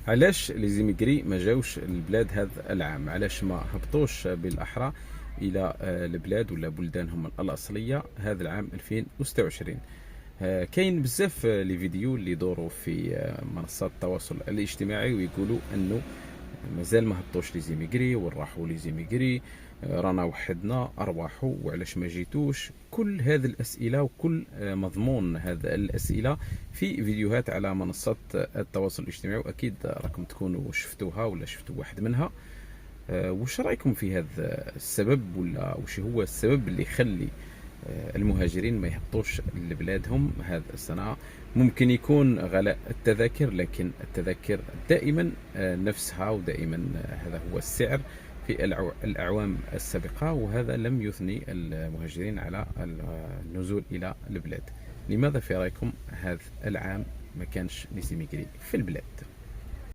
علاش لي زيميغري ما جاوش البلاد هذا العام؟ علاش ما هبطوش بالاحرى الى البلاد ولا بلدانهم الاصليه هذا العام 2026؟ كاين بزاف لي فيديو اللي يدوروا في منصات التواصل الاجتماعي ويقولوا انه مازال ما هبطوش لي زيميغري وراحوا لي زيميغري، رانا وحدنا ارواحوا وعلاش ما جيتوش. كل هذه الاسئله وكل مضمون هذه الاسئله في فيديوهات على منصات التواصل الاجتماعي، واكيد راكم تكونوا شفتوها ولا شفتوا واحد منها. وش رايكم في هذا السبب، ولا وش هو السبب اللي يخلي المهاجرين ما يهبطوش لبلادهم هذا السنة؟ ممكن يكون غلاء التذاكر، لكن التذاكر دائما نفسها، ودائما هذا هو السعر في الأعوام السابقة، وهذا لم يثني المهاجرين على النزول إلى البلاد. لماذا في رأيكم هذا العام ما كانش لي زيميغري في البلاد؟